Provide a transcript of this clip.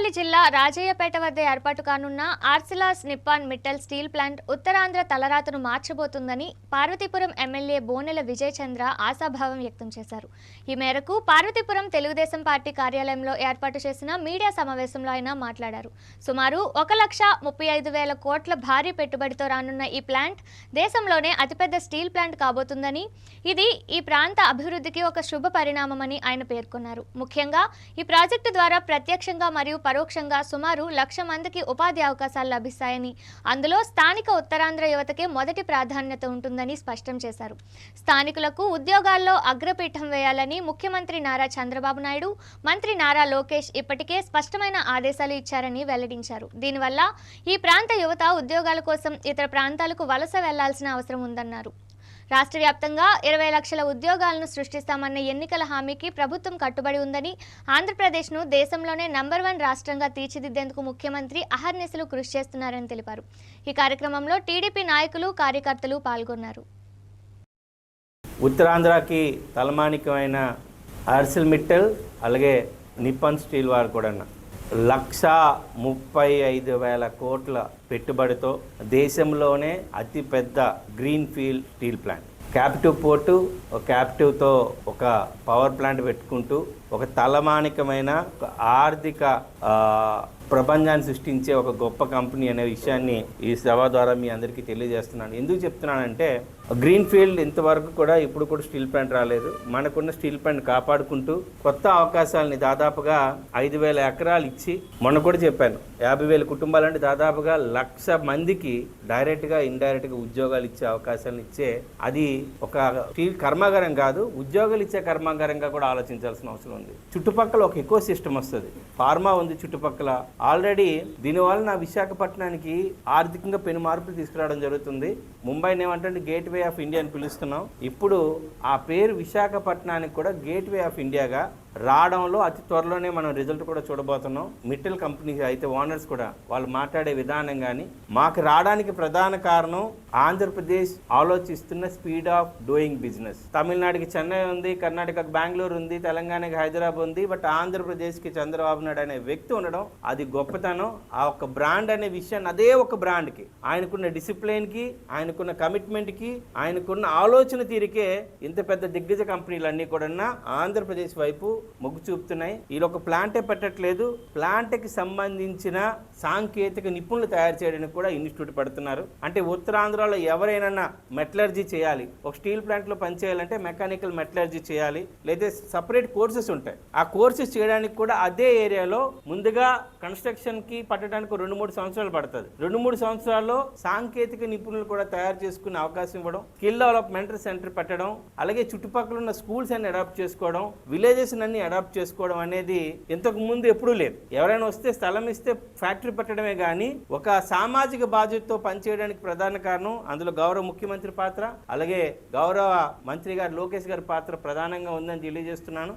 పెద్దపల్లి జిల్లా రాజయ్యపేట వద్ద ఏర్పాటు కానున్న Arcelor Nippon Mittal steel plant Uttarandhra తలరాతను మార్చబోతుందని పార్వతీపురం ఎమ్మెల్యే బోనెల విజయ్ చంద్ర ఆశాభావం వ్యక్తం చేశారు. ఈ మేరకు పార్వతీపురం తెలుగుదేశం పార్టీ కార్యాలయంలో ఏర్పాటు చేసిన మీడియా సమావేశంలో ఆయన మాట్లాడారు. సుమారు 1,35,000 కోట్ల భారీ పెట్టుబడితో రానున్న ఈ ప్లాంట్ దేశంలోనే అతిపెద్ద స్టీల్ ప్లాంట్ కాబోతుందని, ఇది ఈ ప్రాంత అభివృద్ధికి ఒక శుభ పరిణామమని ఆయన పేర్కొన్నారు. ముఖ్యంగా ఈ ప్రాజెక్టు ద్వారా ప్రత్యక్షంగా మరియు పరోక్షంగా సుమారు 1,00,000 మందికి ఉపాధి అవకాశాలు లభిస్తాయని, అందులో స్థానిక ఉత్తరాంధ్ర యువతకే మొదటి ప్రాధాన్యత ఉంటుందని స్పష్టం చేశారు. స్థానికులకు ఉద్యోగాల్లో అగ్రపీఠం వేయాలని ముఖ్యమంత్రి నారా చంద్రబాబు నాయుడు, మంత్రి నారా లోకేష్ ఇప్పటికే స్పష్టమైన ఆదేశాలు ఇచ్చారని వెల్లడించారు. దీనివల్ల ఈ ప్రాంత యువత ఉద్యోగాల కోసం ఇతర ప్రాంతాలకు వలస వెళ్లాల్సిన అవసరం ఉందన్నారు. రాష్ట్ర వ్యాప్తంగా 20 లక్షల ఉద్యోగాలను సృష్టిస్తామన్న ఎన్నికల హామీకి ప్రభుత్వం కట్టుబడి ఉందని, ఆంధ్రప్రదేశ్ను దేశంలోనే నంబర్ 1 రాష్ట్రంగా తీర్చిదిద్దేందుకు ముఖ్యమంత్రి అహర్నిశలు కృషి చేస్తున్నారని తెలిపారు. ఈ కార్యక్రమంలో టీడీపీ నాయకులు, కార్యకర్తలు పాల్గొన్నారు. ఉత్తరాంధ్రకి తలమానికమైన ఆర్సిల్ మిట్టల్ అలాగే నిప్పాన్ స్టీల్ వారు కూడా 1,35,000 కోట్ల పెట్టుబడితో దేశంలోనే అతిపెద్ద green field steel plant, captive port, క్యాప్టివ్తో ఒక పవర్ ప్లాంట్ పెట్టుకుంటూ ఒక తలమానికమైన ఆర్థిక ప్రపంచాన్ని సృష్టించే ఒక గొప్ప కంపెనీ అనే విషయాన్ని ఈ సభ ద్వారా మీ అందరికీ తెలియజేస్తున్నాను. ఎందుకు చెప్తున్నానంటే, గ్రీన్ ఫీల్డ్ ఇంతవరకు కూడా ఇప్పుడు కూడా స్టీల్ ప్లాంట్ రాలేదు. మనకున్న స్టీల్ ప్లాంట్ కాపాడుకుంటూ కొత్త అవకాశాలని దాదాపుగా 5,000 ఎకరాలు ఇచ్చి, మొన్న కూడా చెప్పాను, 50,000 కుటుంబాలంటే దాదాపుగా 1,00,000 మందికి డైరెక్ట్గా ఇండైరెక్ట్గా ఉద్యోగాలు ఇచ్చే అవకాశాలను ఇచ్చే అది ఒక స్టీల్ కర్మాగారం కాదు, ఉద్యోగాలు ఇచ్చే కర్మాగారంగా కూడా ఆలోచించాల్సిన అవసరం ఉంది. చుట్టుపక్కల ఒక ఎకో సిస్టమ్ వస్తుంది. ఫార్మా ఉంది చుట్టుపక్కల. ఆల్రెడీ దీనివల్ల నా విశాఖపట్నానికి ఆర్థికంగా పెను మార్పులు తీసుకురావడం జరుగుతుంది. ముంబైని ఏమంటే గేట్వే ఆఫ్ ఇండియా అని పిలుస్తున్నాం. ఇప్పుడు ఆ పేరు విశాఖపట్నానికి కూడా గేట్వే ఆఫ్ ఇండియాగా రావడంలో అతి త్వరలోనే మనం రిజల్ట్ కూడా చూడబోతున్నాం. మిట్టల్ కంపెనీ అయితే ఓనర్స్ కూడా వాళ్ళు మాట్లాడే విధానం కానీ, మాకు రావడానికి ప్రధాన కారణం ఆంధ్రప్రదేశ్ ఆలోచిస్తున్న స్పీడ్ ఆఫ్ డూయింగ్ బిజినెస్. తమిళనాడుకి చెన్నై ఉంది, కర్ణాటకకు బెంగళూరు ఉంది, తెలంగాణకి హైదరాబాద్ ఉంది, బట్ ఆంధ్రప్రదేశ్కి చంద్రబాబు నాయుడు అనే వ్యక్తి ఉండడం అది గొప్పతనం. ఆ ఒక బ్రాండ్ అనే విషయాన్ని, అదే ఒక బ్రాండ్కి, ఆయనకున్న డిసిప్లిన్కి, ఆయనకున్న కమిట్మెంట్కి, ఆయనకున్న ఆలోచన తీరికే ఇంత పెద్ద దిగ్గజ కంపెనీలన్నీ కూడా ఆంధ్రప్రదేశ్ వైపు మొగ్గు చూపుతున్నాయి. వీళ్ళు ఒక ప్లాంటే పెట్టట్లేదు, ప్లాంట్కి సంబంధించిన సాంకేతిక నిపుణులు తయారు చేయడానికి కూడా ఇన్స్టిట్యూట్ పెడుతున్నారు. అంటే ఉత్తరాంధ్రలో ఎవరైనా మెటలర్జీ చేయాలి, ఒక స్టీల్ ప్లాంట్లో పనిచేయాలంటే మెకానికల్ మెటలర్జీ చేయాలి, లేదా సపరేట్ కోర్సెస్ ఉంటాయి. ఆ కోర్సెస్ చేయడానికి కూడా అదే ఏరియాలో ముందుగా కన్స్ట్రక్షన్కి పట్టడానికి 2-3 సంవత్సరాలు పడుతుంది. 2-3 సంవత్సరాల్లో సాంకేతిక నిపుణులు కూడా తయారు చేసుకునే అవకాశం ఇవ్వడం, స్కిల్ డెవలప్మెంట్ సెంటర్ పెట్టడం, అలాగే చుట్టుపక్కల ఉన్న స్కూల్స్ అన్ని అడాప్ట్ చేసుకోవడం, విలేజెస్ అన్ని అడాప్ట్ చేసుకోవడం అనేది ఇంతకు ముందు ఎప్పుడూ లేదు. ఎవరైనా వస్తే స్థలం ఇస్తే ఫ్యాక్టరీ పెట్టడమే కానీ ఒక సామాజిక బాధ్యతతో పనిచేయడానికి ప్రధాన కారణం అందులో గౌరవ ముఖ్యమంత్రి పాత్ర, అలాగే గౌరవ మంత్రి గారు లోకేష్ గారి పాత్ర ప్రధానంగా ఉందని తెలియజేస్తున్నాను.